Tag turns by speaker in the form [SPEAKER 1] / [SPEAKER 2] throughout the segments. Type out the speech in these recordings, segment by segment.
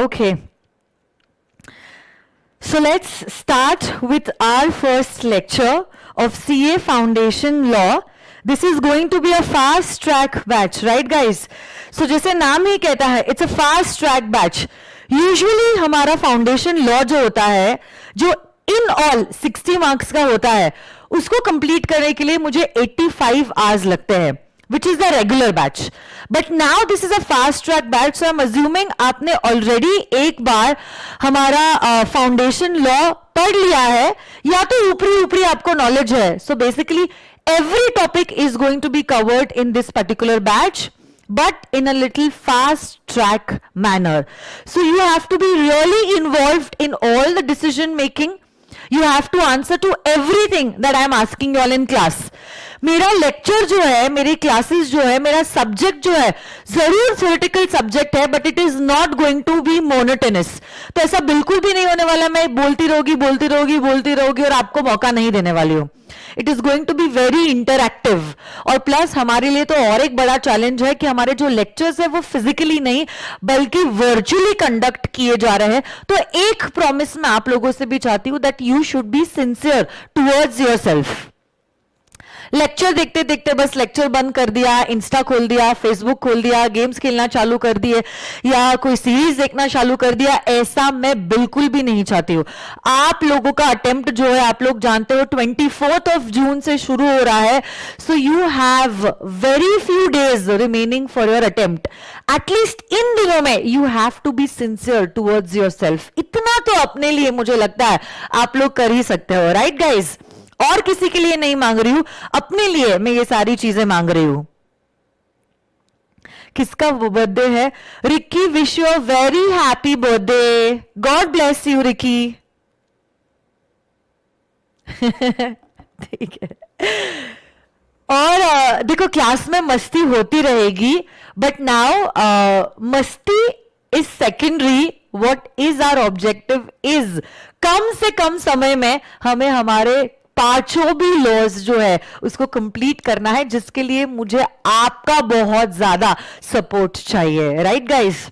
[SPEAKER 1] Okay. So let's start with our first lecture of CA Foundation Law. This is going to be a fast track batch, right guys? So जैसे नाम ही कहता है, it's a fast track batch. Usually हमारा foundation law जो होता है, जो in all 60 marks का होता है, उसको complete करने के लिए मुझे 85 hours लगते हैं, which is the regular batch. But now this is a fast track batch, so I'm assuming आपने already एक बार हमारा foundation law पढ़ लिया है या तो ऊपरी ऊपरी आपको knowledge है. So basically every topic is going to be covered in this particular batch, but in a little fast track manner. So you have to be really involved in all the decision making. You have to answer to everything that I am asking you all in class. मेरा lecture जो है, मेरी classes जो है, मेरा subject जो है, जरूर थ्योरेटिकल सब्जेक्ट है, but it is not going to be monotonous. तो ऐसा बिल्कुल भी नहीं होने वाला मैं बोलती रहोगी और आपको मौका नहीं देने वाली हूं. It is going to be very interactive. और प्लस हमारे लिए तो और एक बड़ा चैलेंज है कि हमारे जो लेक्चर्स है वो फिजिकली नहीं बल्कि वर्चुअली कंडक्ट किए जा रहे हैं. तो एक प्रॉमिस मैं आप लोगों से भी चाहती हूं that you should be sincere towards yourself. Lecture देखते देखते बस लेक्चर बंद कर दिया, इंस्टा खोल दिया, फेसबुक खोल दिया, गेम्स खेलना चालू कर दिए या कोई सीरीज देखना चालू कर दिया, ऐसा मैं बिल्कुल भी नहीं चाहती हूं. आप लोगों का अटेम्प्ट जो है आप लोग जानते हो 24 जून से शुरू हो रहा है. So you have very few days remaining for your attempt. At least इन दिनों में you have to be sincere towards yourself. इतना तो अपने लिए मुझे लगता है आप लोग कर ही सकते हो, राइट गाइज? और किसी के लिए नहीं मांग रही हूं, अपने लिए मैं ये सारी चीजें मांग रही हूं. किसका बर्थडे है? Ricky, wish you a very happy birthday. God bless you Ricky. ठीक है. और देखो क्लास में मस्ती होती रहेगी, बट नाउ मस्ती is secondary. What is our objective is कम से कम समय में हमें हमारे पांचों भी लॉज जो है उसको कंप्लीट करना है, जिसके लिए मुझे आपका बहुत ज्यादा सपोर्ट चाहिए, right guys?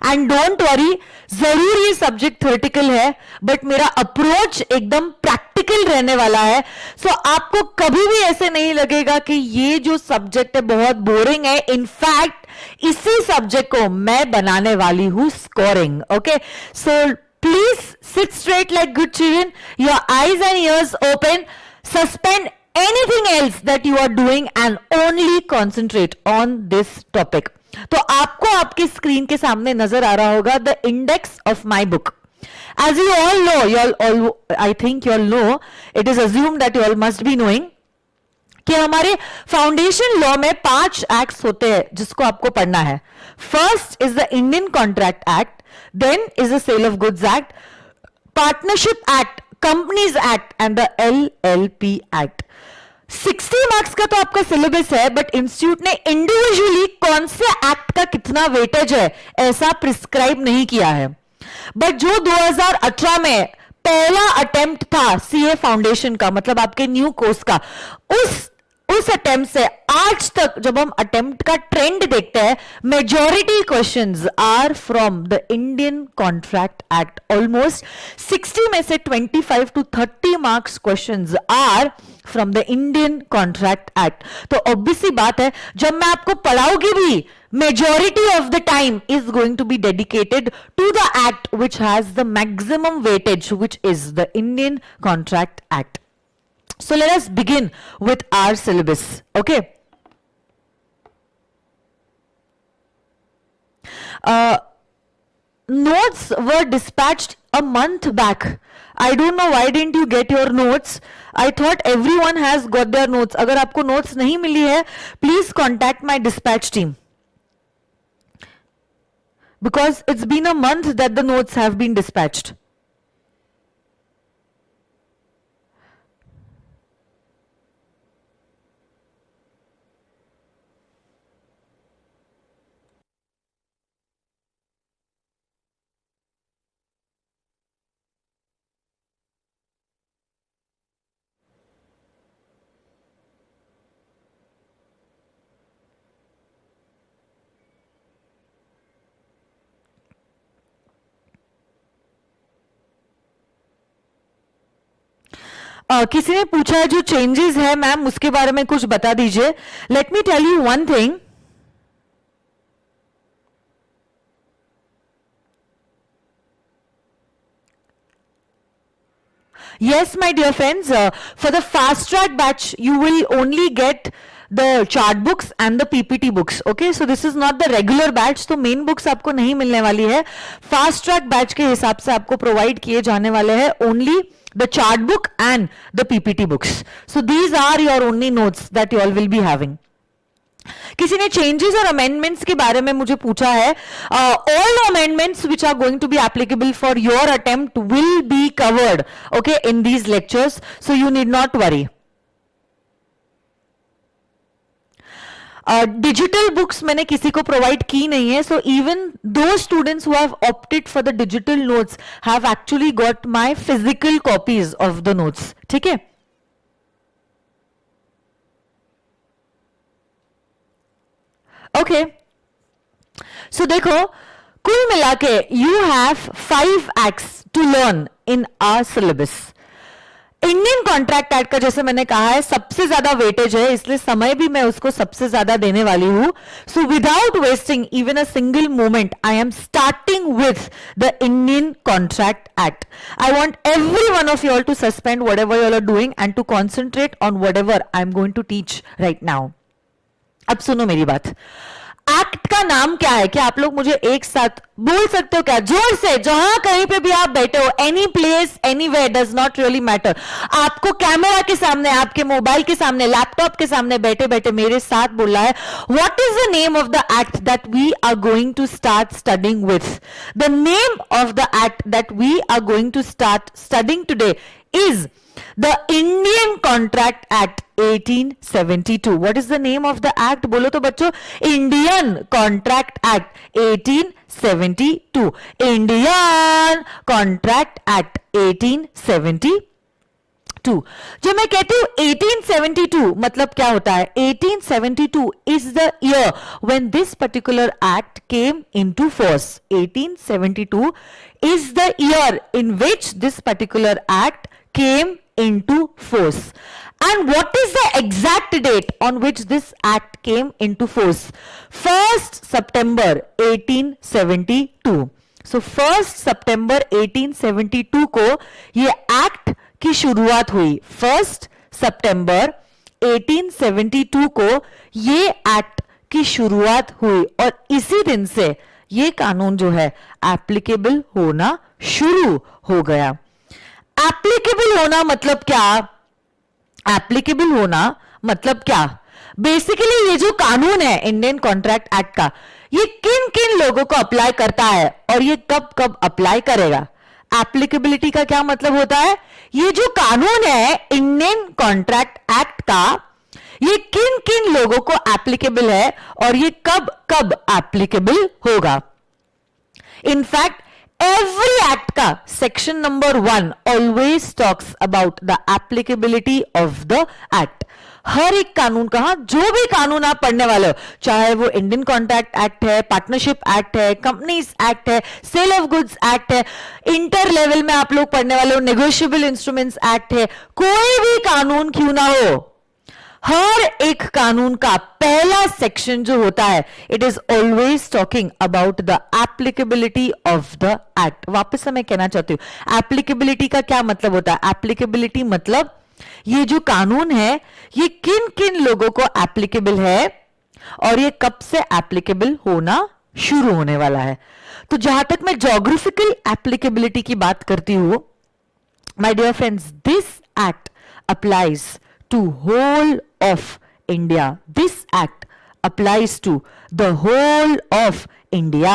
[SPEAKER 1] And don't worry, जरूर ये सब्जेक्ट थ्योरेटिकल है बट मेरा अप्रोच एकदम प्रैक्टिकल रहने वाला है. सो आपको कभी भी ऐसे नहीं लगेगा कि ये जो सब्जेक्ट है बहुत बोरिंग है. इनफैक्ट इसी सब्जेक्ट को मैं बनाने वाली हूं scoring. Okay, so please sit straight like good children, your eyes and ears open, suspend anything else that you are doing and only concentrate on this topic. तो आपको आपकी स्क्रीन के सामने नजर आ रहा होगा the index of my book. As you all know, I think you all know, it is assumed that you all must be knowing कि हमारे फाउंडेशन लॉ में 5 एक्ट्स होते हैं जिसको आपको पढ़ना है. First is the Indian Contract act, then is the Sale of Goods Act, Partnership Act, Companies Act and the LLP Act. 60 marks का तो आपका सिलेबस है, बट इंस्टीट्यूट ने इंडिविजुअली कौन से एक्ट का कितना वेटेज है ऐसा प्रिस्क्राइब नहीं किया है. बट जो 2018 में पहला अटेम्प्ट था सीए फाउंडेशन का, मतलब आपके न्यू कोर्स का, उस अटेम्प्ट से आज तक जब हम अटेम्प्ट का ट्रेंड देखते हैं, majority questions are from the Indian Contract Act. Almost 60 में से 25 to 30 marks questions are from the Indian Contract Act. तो ऑब्वियसली बात है जब मैं आपको पढ़ाऊंगी भी, majority of the time is going to be dedicated to the act which has the maximum weightage, which is the Indian Contract Act. So let us begin with our syllabus. Okay. Notes were dispatched a month back. I don't know why didn't you get your notes. I thought everyone has got their notes. अगर आपको notes नहीं मिली है, please contact my dispatch team. Because it's been a month that the notes have been dispatched. किसी ने पूछा है जो changes है मैम उसके बारे में कुछ बता दीजिए. Let me tell you one thing. Yes, my dear friends, for the fast track batch, you will only get the chart books and the PPT books. Okay, so this is not the regular batch. तो main books आपको नहीं मिलने वाली है. Fast track batch के हिसाब से आपको provide किए जाने वाले हैं only the chart book and the PPT books. So these are your only notes that you all will be having. किसी ने चेंजेस और अमेंडमेंट्स के बारे में मुझे पूछा है. All amendments which are going to be applicable for your attempt will be covered okay in these lectures, so you need not worry. Digital books मैंने किसी को प्रोवाइड की नहीं है, so even though students who have opted for the digital notes have actually got my physical copies of the notes. ठीक है. Okay so देखो, कुल मिला के you have 5 acts to learn in our syllabus. Indian Contract Act का जैसे मैंने कहा है सबसे ज्यादा वेटेज है, इसलिए समय भी मैं उसको सबसे ज्यादा देने वाली हूं. So without wasting even a single moment I am starting with the Indian Contract Act. I want every one of you all to suspend whatever you are doing and to concentrate on whatever I am going to teach right now. अब सुनो मेरी बात. Act का नाम क्या है? क्या आप लोग मुझे एक साथ बोल सकते हो क्या? जोर से, जहां कहीं पे भी आप बैठे हो, any place anywhere, does not really matter. आपको कैमरा के सामने, आपके मोबाइल के सामने, लैपटॉप के सामने बैठे बैठे मेरे साथ बोलना है, what is the name of the act that we are going to start studying with? The name of the act that we are going to start studying today is the Indian Contract Act 1872. What is the name of the act? बोलो तो बच्चों. Indian Contract Act 1872. Indian Contract Act 1872. जब मैं कहती हूं 1872 मतलब क्या होता है? 1872 is the year when this particular act came into force. 1872 is the year in which this particular act came into force. And what is the exact date on which this act came into force? 1st September 1872. So 1st September 1872 को ये act की शुरुआत हुई. 1st September 1872 को ये act की शुरुआत हुई और इसी दिन से ये कानून जो है एप्लीकेबल होना शुरू हो गया. एप्लीकेबल होना मतलब क्या? एप्लीकेबल होना मतलब क्या? बेसिकली ये जो कानून है इंडियन कॉन्ट्रैक्ट एक्ट का, ये किन किन लोगों को अप्लाई करता है और ये कब कब अप्लाई करेगा? एप्लीकेबिलिटी का क्या मतलब होता है? ये जो कानून है इंडियन कॉन्ट्रैक्ट एक्ट का, ये किन किन लोगों को एप्लीकेबल है और ये कब कब एप्लीकेबल होगा. इनफैक्ट every act का section number 1 always talks about the applicability of the act. हर एक कानून का, जो भी कानून आप पढ़ने वाले हो, चाहे वो इंडियन कॉन्ट्रैक्ट एक्ट है, पार्टनरशिप एक्ट है, कंपनीज एक्ट है, सेल ऑफ गुड्स एक्ट है, इंटर लेवल में आप लोग पढ़ने वाले हो नेगोशिएबल इंस्ट्रूमेंट्स एक्ट है, कोई भी कानून क्यों ना हो, हर एक कानून का पहला सेक्शन जो होता है, it is always talking about the applicability of the act. वापस से मैं कहना चाहती हूं, एप्लीकेबिलिटी का क्या मतलब होता है? एप्लीकेबिलिटी मतलब ये जो कानून है ये किन किन लोगों को एप्लीकेबल है और ये कब से एप्लीकेबल होना शुरू होने वाला है. तो जहां तक मैं ज्योग्राफिकल एप्लीकेबिलिटी की बात करती हूं, my dear friends, this act applies to whole of India. This act applies to the whole of India.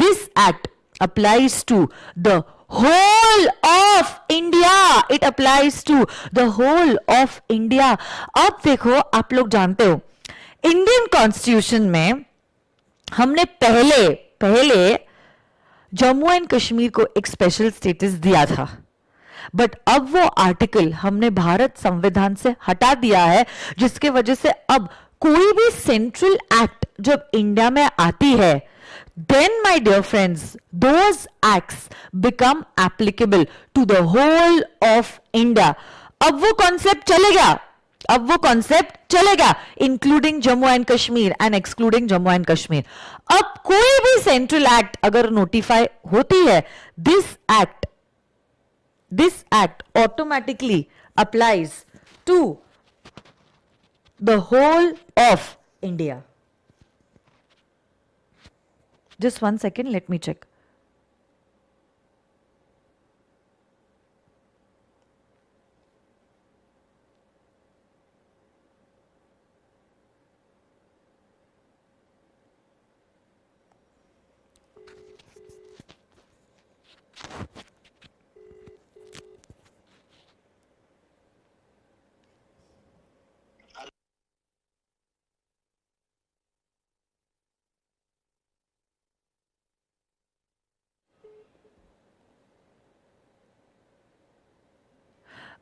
[SPEAKER 1] This act applies to the whole of India. It applies to the whole of India. अब देखो, आप लोग जानते हो Indian constitution में हमने पहले Jammu and Kashmir को एक स्पेशल स्टेटस दिया था, बट अब वो आर्टिकल हमने भारत संविधान से हटा दिया है, जिसके वजह से अब कोई भी सेंट्रल एक्ट जब इंडिया में आती है, then my dear friends, those acts become applicable to the whole of India. अब वो कॉन्सेप्ट चलेगा, अब वो कॉन्सेप्ट चलेगा, including Jammu and Kashmir and excluding Jammu and Kashmir. अब कोई भी सेंट्रल एक्ट अगर नोटिफाई होती है, this act automatically applies to the whole of India. Just 1 second, let me check.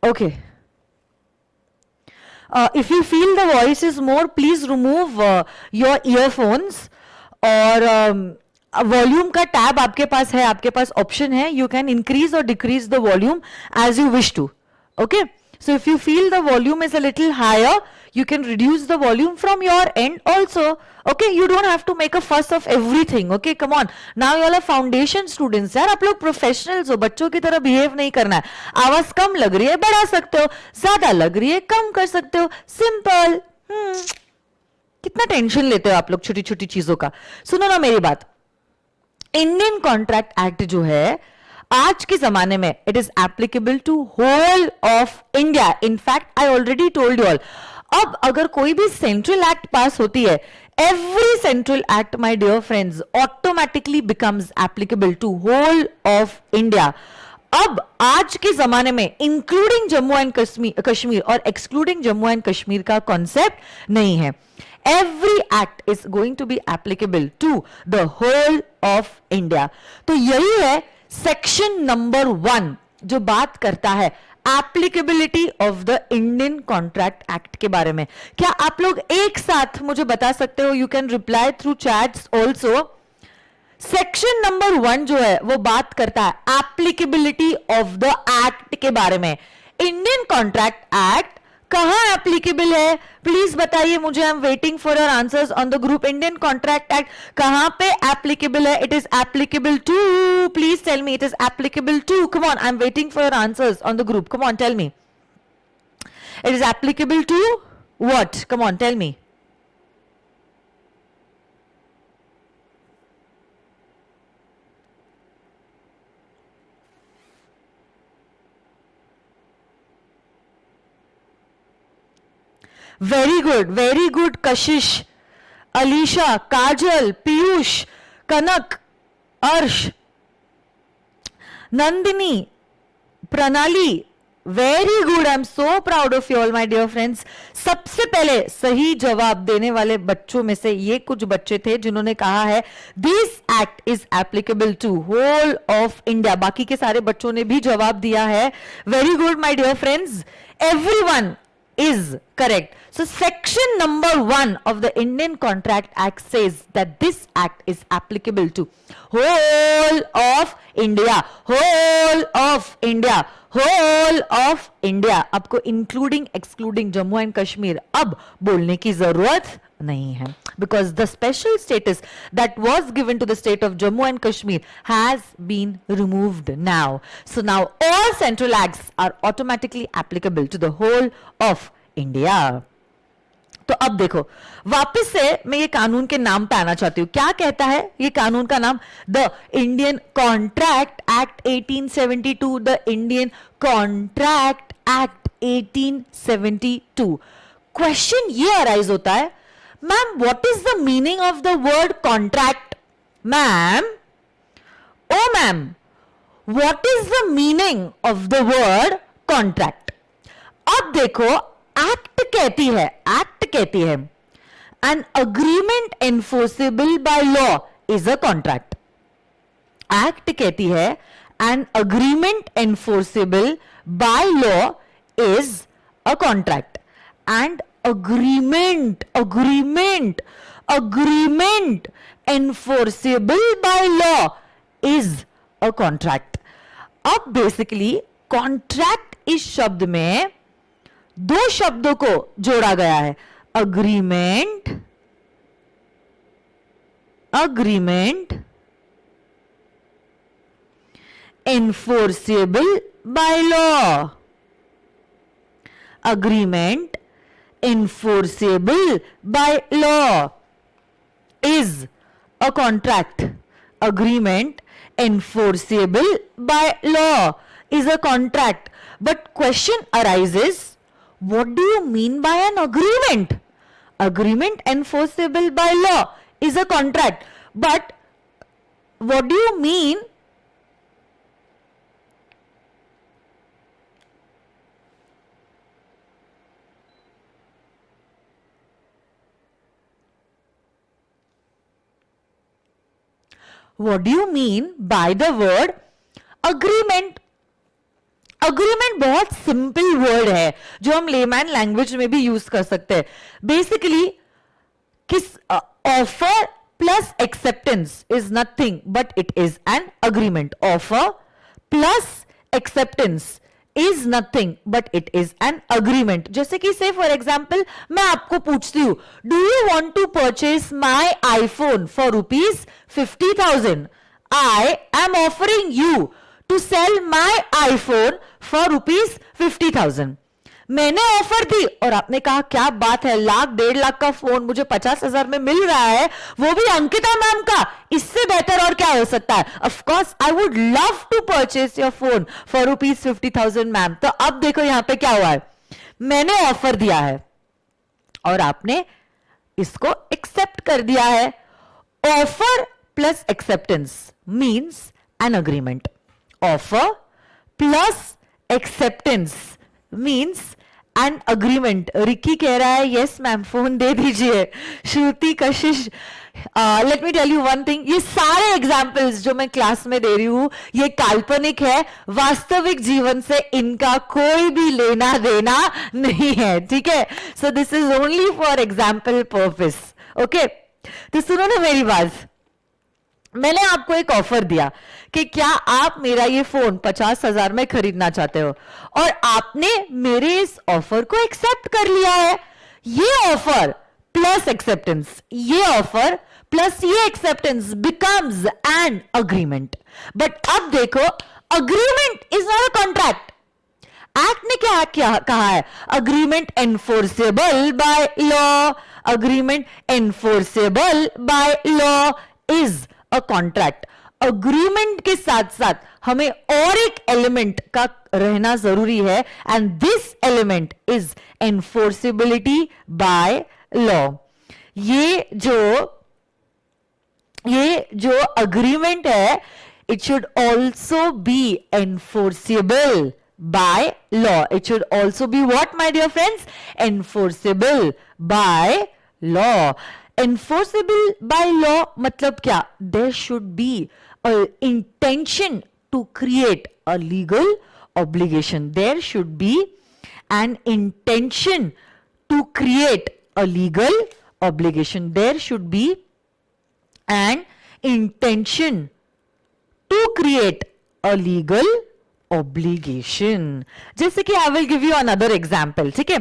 [SPEAKER 1] Okay. If you feel the voice is more, please remove your earphones, और volume का tab आपके पास है, आपके पास ऑप्शन है, यू कैन इंक्रीज और decrease the volume as you wish to. Okay, so if you feel the volume is a little higher, you can reduce the volume from your end also. Okay, you don't have to make a fuss of everything. Okay, come on, now you all are foundation students. यार आप लोग professionals हो, बच्चों की तरह behave नहीं करना है. आवाज कम लग रही है बढ़ा सकते हो, ज्यादा लग रही है कम कर सकते हो, सिंपल. कितना टेंशन लेते हो आप लोग छोटी छोटी चीजों का. सुनो ना मेरी बात, इंडियन कॉन्ट्रैक्ट एक्ट जो है आज के जमाने में it is applicable to whole of India. In fact I already told you all, अब अगर कोई भी सेंट्रल एक्ट पास होती है, every central act my dear friends automatically becomes applicable to whole of India. अब आज के जमाने में इंक्लूडिंग जम्मू एंड कश्मीर और एक्सक्लूडिंग जम्मू एंड कश्मीर का कॉन्सेप्ट नहीं है. Every act is going to be applicable to the whole of India. तो यही है सेक्शन नंबर 1 जो बात करता है applicability of the Indian Contract act के बारे में. क्या आप लोग एक साथ मुझे बता सकते हो? You can reply through chats also. Section number 1 जो है वो बात करता है एप्लीकेबिलिटी ऑफ द एक्ट के बारे में. इंडियन कॉन्ट्रैक्ट एक्ट कहां एप्लीकेबल है प्लीज बताइए मुझे. I am waiting for your answers on the group. Indian Contract Act कहां पे एप्लीकेबल है? It is applicable to, please tell me, it is applicable to. Come on, I am waiting for your answers on the group. Come on, tell me. It is applicable to what? Come on, tell me. Very good Kashish, Alisha, Kajal, Piyush, Kanak, Arsh, Nandini, Pranali. Very good, I am so proud of you all my dear friends. सबसे पहले सही जवाब देने वाले बच्चों में से ये कुछ बच्चे थे जिन्होंने कहा है this act is applicable to whole of India. बाकी के सारे बच्चों ने भी जवाब दिया है. Very good my dear friends, everyone is correct. So section number 1 of the Indian Contract Act says that this act is applicable to whole of India, whole of India, whole of India. आपको including excluding Jammu and Kashmir अब बोलने की जरूरत नहीं है, because the special status that was given to the state of Jammu and Kashmir has been removed now. So now all central acts are automatically applicable to the whole of India. तो अब देखो वापस से मैं ये कानून के नाम पे आना चाहती हूं. क्या कहता है ये कानून का नाम? The Indian Contract act 1872. The Indian Contract act 1872. Question ये अराइज होता है, ma'am, what is the meaning of the word contract? Ma'am, oh ma'am, what is the meaning of the word contract? अब देखो एक्ट कहती है an agreement enforceable by law is a contract. Act कहती है an agreement enforceable by law is a contract. And agreement enforceable by law is a contract. अब basically contract इस शब्द में दो शब्दों को जोड़ा गया है, agreement, agreement enforceable by law, agreement enforceable by law is a contract, agreement enforceable by law is a contract. But question arises, what do you mean by an agreement? Agreement enforceable by law is a contract, but what do you mean what do you mean by the word agreement? Agreement बहुत simple word है जो हम layman language में भी use कर सकते हैं. Basically किस offer plus acceptance is nothing but it is an agreement. Offer plus acceptance is nothing but it is an agreement. जैसे कि से फॉर एग्जाम्पल मैं आपको पूछती हूं, do you want to purchase my iPhone for ₹50,000. I am offering you to sell my iPhone for ₹50,000. मैंने offer दी और आपने कहा क्या बात है, लाख 1.5 लाख का फोन मुझे 50,000 में मिल रहा है, वो भी अंकिता मैम का, इससे बेहतर और क्या हो सकता है. Of course I would love to purchase your phone for ₹50,000 ma'am. तो अब देखो यहां पे क्या हुआ है, मैंने ऑफर दिया है और आपने इसको एक्सेप्ट कर दिया है. Offer plus acceptance means N agreement. Offer plus acceptance means an agreement. Ricky कह रहा है यस मैम फोन दे दीजिए. Shruti Kashish, let me tell you one thing, ये सारे एग्जाम्पल्स जो मैं क्लास में दे रही हूं ये काल्पनिक है, वास्तविक जीवन से इनका कोई भी लेना देना नहीं है. ठीक है, so this is only for example purpose. Okay, तो सुनो ना मेरी बात. मैंने आपको एक ऑफर दिया कि क्या आप मेरा ये फोन 50,000 में खरीदना चाहते हो और आपने मेरे इस ऑफर को एक्सेप्ट कर लिया है. ये ऑफर प्लस एक्सेप्टेंस, ये ऑफर प्लस ये acceptance becomes an agreement. But अब देखो, agreement is not a contract. Act ने क्या कहा है, agreement enforceable by law. Agreement enforceable by law is a contract. Agreement के साथ साथ हमें और एक एलिमेंट का रहना जरूरी है and this element is enforceability by law. ये जो अग्रीमेंट है it should also be enforceable by law. It should also be what my dear friends, enforceable by law. enforceable by law मतलब क्या, there should be a intention to create a legal obligation. There should be an intention to create a legal obligation. There should be an intention to create a legal obligation. जैसे कि I will give you another example. ठीक है,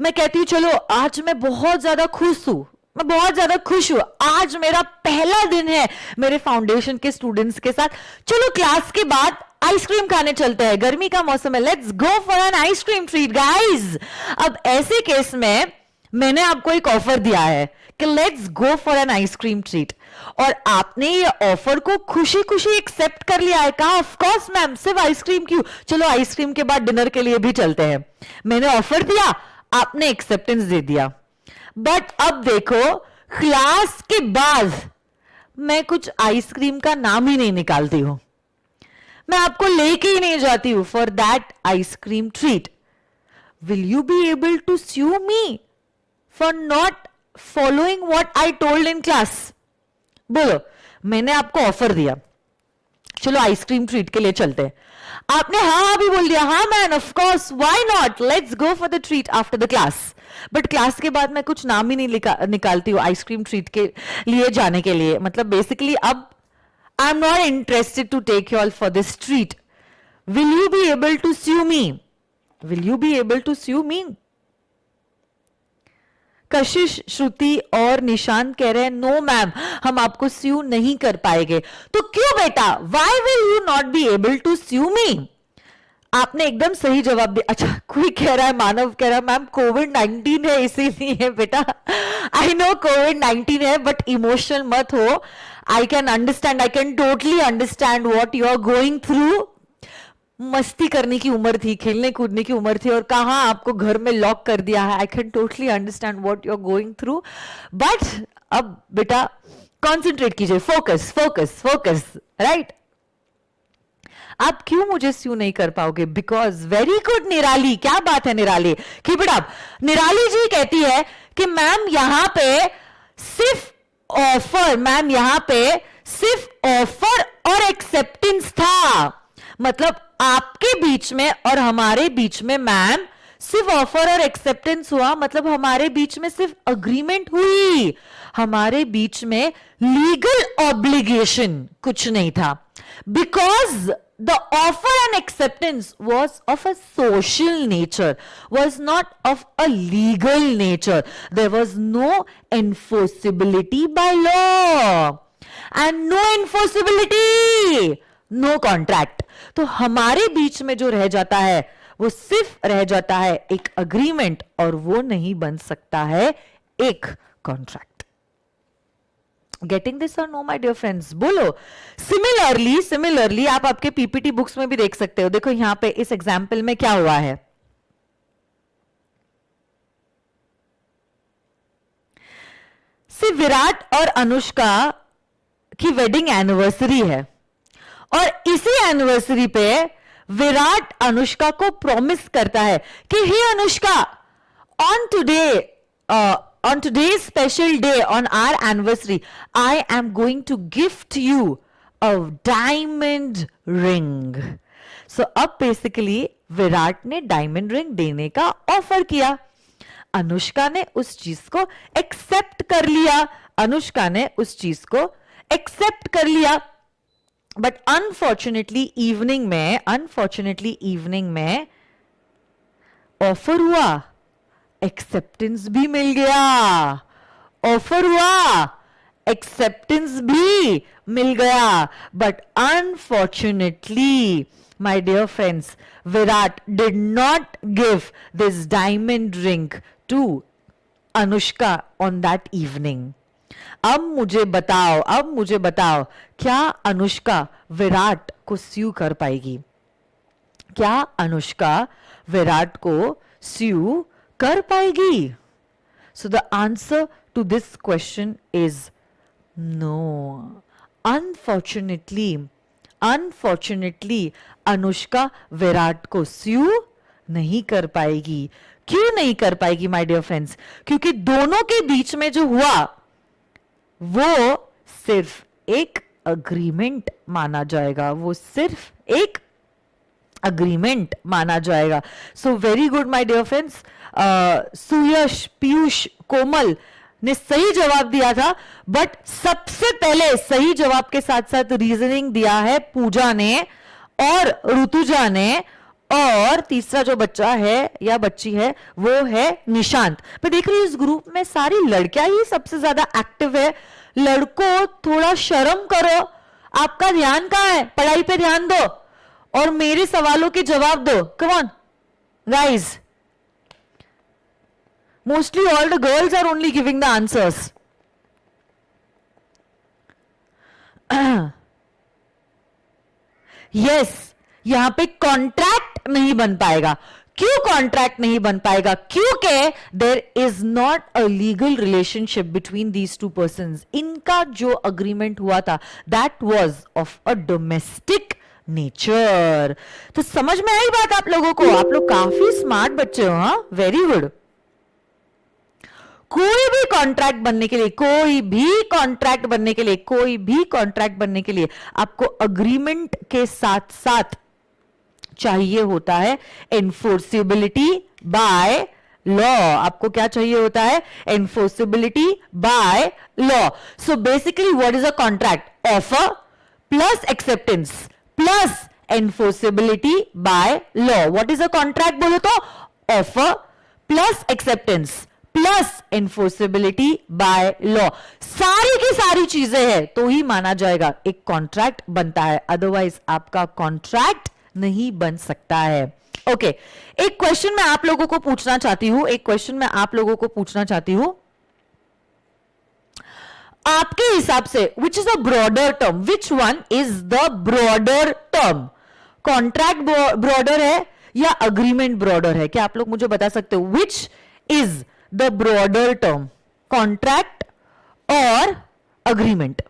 [SPEAKER 1] मैं कहती हूं चलो आज मैं बहुत ज्यादा खुश हूं, मैं बहुत ज्यादा खुश हूं, आज मेरा पहला दिन है मेरे फाउंडेशन के स्टूडेंट्स के साथ, चलो क्लास के बाद आइसक्रीम खाने चलते हैं, गर्मी का मौसम है, let's go for an ice cream treat guys. अब ऐसे केस में मैंने आपको एक ऑफर दिया है कि let's go for an ice cream treat और आपने ये ऑफर को खुशी खुशी एक्सेप्ट कर लिया है. कहा ऑफ कोर्स मैम, सिर्फ आइसक्रीम क्यों, चलो आइसक्रीम के बाद डिनर के लिए भी चलते हैं. मैंने ऑफर दिया, आपने एक्सेप्टेंस दे दिया. बट अब देखो क्लास के बाद मैं कुछ आइसक्रीम का नाम ही नहीं निकालती हूं, मैं आपको लेके ही नहीं जाती हूं for that ice cream treat. Will you be able to sue me for not following what I told in class? बोलो, मैंने आपको ऑफर दिया चलो आइसक्रीम ट्रीट के लिए चलते हैं, आपने हाँ भी बोल दिया, हाँ man of course why not, let's go for the treat after the class. But class के बाद मैं कुछ नाम ही नहीं निकालती हूँ आइसक्रीम ट्रीट के लिए जाने के लिए. मतलब बेसिकली अब I am not interested to take you all for this treat. Will you be able to sue me will you be able to sue me? Kashish, Shruti और निशांत कह रहे हैं नो मैम, हम आपको स्यू नहीं कर पाएंगे। तो क्यों बेटा, why will you not be able to sue me? आपने एकदम सही जवाब दिया। अच्छा, कोई कह रहा है, मानव कह रहा है मैम कोविड-19 है इसीलिए। बेटा आई नो कोविड-19 है, बट इमोशनल मत हो। I can understand, I can totally understand what you are going through. मस्ती करने की उम्र थी, खेलने कूदने की उम्र थी, और कहां आपको घर में लॉक कर दिया है। I can totally understand what you are going through, but अब बेटा कॉन्सेंट्रेट कीजिए, फोकस फोकस फोकस, राइट? आप क्यों मुझे स्यू नहीं कर पाओगे? बिकॉज, वेरी गुड निराली, क्या बात है निराली, कीप इट अप। निराली जी कहती है कि मैम यहां पे सिर्फ ऑफर, मैम यहां पे सिर्फ ऑफर और एक्सेप्टेंस था। मतलब आपके बीच में और हमारे बीच में मैम सिर्फ ऑफर और एक्सेप्टेंस हुआ, मतलब हमारे बीच में सिर्फ अग्रीमेंट हुई, हमारे बीच में लीगल ऑब्लिगेशन कुछ नहीं था। Because the offer and acceptance was of a social nature, was not of a legal nature. There was no enforceability by law, and no enforceability, no contract. तो हमारे बीच में जो रह जाता है वो सिर्फ रह जाता है एक अग्रीमेंट, और वो नहीं बन सकता है एक contract. Getting this or no my dear friends? बोलो। सिमिलरली आप आपके पीपीटी बुक्स में भी देख सकते हो। देखो यहां पे इस एग्जाम्पल में क्या हुआ है। विराट और अनुष्का की वेडिंग एनिवर्सरी है, और इसी एनिवर्सरी पे विराट अनुष्का को प्रॉमिस करता है कि हे Anushka, on today's special day, on our anniversary, I am going to gift you a diamond ring. So अब बेसिकली विराट ने डायमंड रिंग देने का ऑफर किया, अनुष्का ने उस चीज को एक्सेप्ट कर लिया, अनुष्का ने उस चीज को एक्सेप्ट कर लिया। बट अनफॉर्चुनेटली इवनिंग में ऑफर हुआ, एक्सेप्टेंस भी मिल गया। ऑफर हुआ, एक्सेप्टेंस भी मिल गया, but unfortunately my dear friends, Virat did not give this diamond ring to Anushka on that evening. अब मुझे बताओ क्या अनुष्का विराट को स्यू कर पाएगी? क्या अनुष्का विराट को स्यू कर पाएगी? So the answer to this question is no. Unfortunately Anushka Virat को स्यू नहीं कर पाएगी। क्यों नहीं कर पाएगी माय डियर फ्रेंड्स? क्योंकि दोनों के बीच में जो हुआ वो सिर्फ एक अग्रीमेंट माना जाएगा, वो सिर्फ एक अग्रीमेंट माना जाएगा। So very good my dear friends. Suyash, Piyush, Komal ने सही जवाब दिया था, बट सबसे पहले सही जवाब के साथ साथ रीजनिंग दिया है पूजा ने और ऋतुजा ने, और तीसरा जो बच्चा है या बच्ची है वो है निशांत। मैं देख रही हूं इस ग्रुप में सारी लड़कियां ही सबसे ज्यादा एक्टिव है। लड़कों थोड़ा शर्म करो, आपका ध्यान कहां है? पढ़ाई पे ध्यान दो और मेरे सवालों के जवाब दो। Come on guys, mostly all the girls are only giving the answers. Yes, यहां पे कॉन्ट्रैक्ट नहीं बन पाएगा। क्यों कॉन्ट्रैक्ट नहीं बन पाएगा? क्योंकि there is not a legal relationship between these two persons. इनका जो अग्रीमेंट हुआ था that was of a domestic nature. तो समझ में आई बात आप लोगों को? आप लोग काफी स्मार्ट बच्चे हो। हाँ, वेरी गुड। कोई भी कॉन्ट्रैक्ट बनने के लिए आपको अग्रीमेंट के साथ साथ चाहिए होता है एनफोर्सेबिलिटी बाय लॉ। आपको क्या चाहिए होता है? Enforceability by law. So basically what is a contract? Offer plus acceptance plus enforceability by law. What is a contract बोलो तो offer plus acceptance plus enforceability by law, सारी की सारी चीजें हैं तो ही माना जाएगा एक कॉन्ट्रैक्ट बनता है, अदरवाइज आपका कॉन्ट्रैक्ट नहीं बन सकता है. ओके, एक क्वेश्चन मैं आप लोगों को पूछना चाहती हूं, आपके हिसाब से which is a broader term, which one is the broader term? Contract broader है या अग्रीमेंट ब्रॉडर है? क्या आप लोग मुझे बता सकते हो which is the broader term, contract or agreement?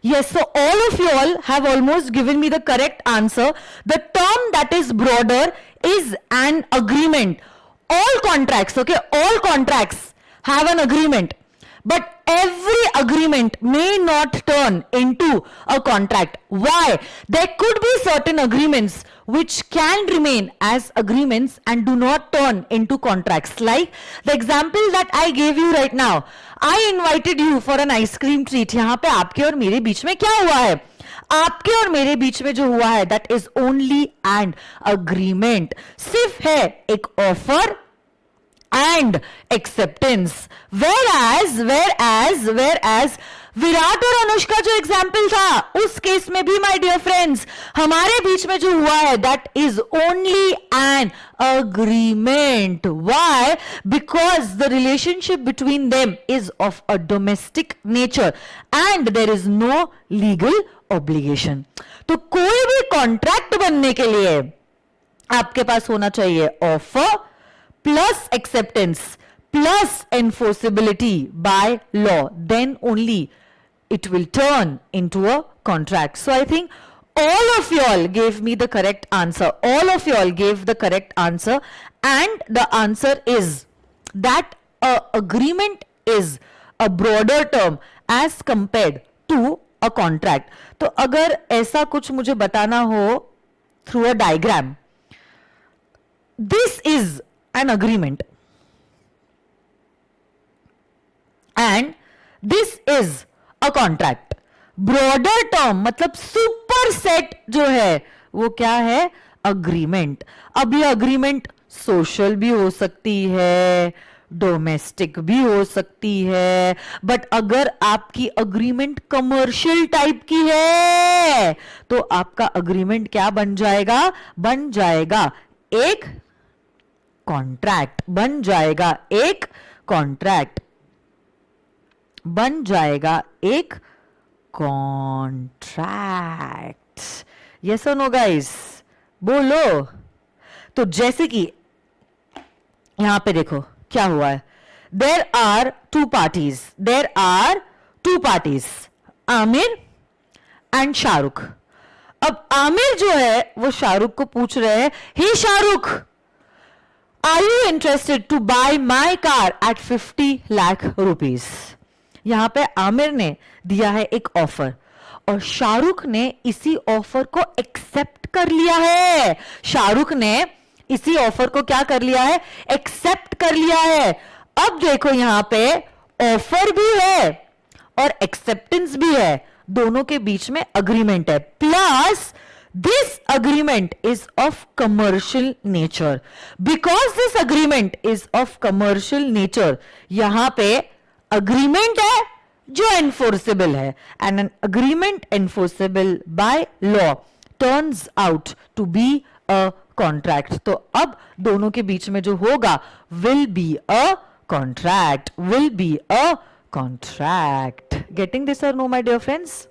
[SPEAKER 1] Yes, so all of you all have almost given me the correct answer. The term that is broader is an agreement. All contracts, okay, all contracts have an agreement. But every agreement may not turn into a contract. Why? There could be certain agreements which can remain as agreements and do not turn into contracts. Like the example that I gave you right now. I invited you for an ice cream treat. यहाँ पे आपके और मेरे बीच में क्या हुआ है? आपके और मेरे बीच में जो हुआ है that is only an agreement. सिर्फ है एक offer and acceptance. Whereas Virat और अनुष्का जो एग्जाम्पल था उस केस में भी माय डियर फ्रेंड्स हमारे बीच में जो हुआ है that is only an agreement. Why? Because the relationship between them is of a domestic nature and there is no legal obligation. तो कोई भी कॉन्ट्रैक्ट बनने के लिए आपके पास होना चाहिए offer plus acceptance plus enforceability by law, then only it will turn into a contract. So I think all of you all gave me the correct answer. All of you all gave the correct answer, and the answer is that a agreement is a broader term as compared to a contract. तो अगर ऐसा कुछ मुझे बताना हो through a diagram, this is an agreement. And this is a contract. Broader term मतलब super set जो है वो क्या है? अग्रीमेंट. अब ये अग्रीमेंट सोशल भी हो सकती है, डोमेस्टिक भी हो सकती है, बट अगर आपकी अग्रीमेंट कमर्शियल टाइप की है तो आपका अग्रीमेंट क्या बन जाएगा? बन जाएगा एक कॉन्ट्रैक्ट. बन जाएगा एक कॉन्ट्रैक्ट. बन जाएगा एक कॉन्ट्रैक्ट. यस और नो गाइस? बोलो. तो जैसे कि यहां पे देखो क्या हुआ है. There are two parties. Aamir and Shahrukh. अब आमिर जो है वो शाहरुख को पूछ रहे हैं, hey Shahrukh, are you interested to buy my car at 50 lakh rupees. यहां पे आमिर ने दिया है एक ऑफर और शाहरुख ने इसी ऑफर को एक्सेप्ट कर लिया है. शाहरुख ने इसी ऑफर को क्या कर लिया है? एक्सेप्ट कर लिया है. अब देखो यहां पे ऑफर भी है और एक्सेप्टेंस भी है, दोनों के बीच में अग्रीमेंट है. Plus this agreement is of commercial nature. Because this agreement is of commercial nature, यहां पे अग्रीमेंट है जो एनफोर्सेबल है, and an agreement enforceable by law turns out to be a contract. तो अब दोनों के बीच में जो होगा will be a contract, will be a contract. Getting this or no my dear friends?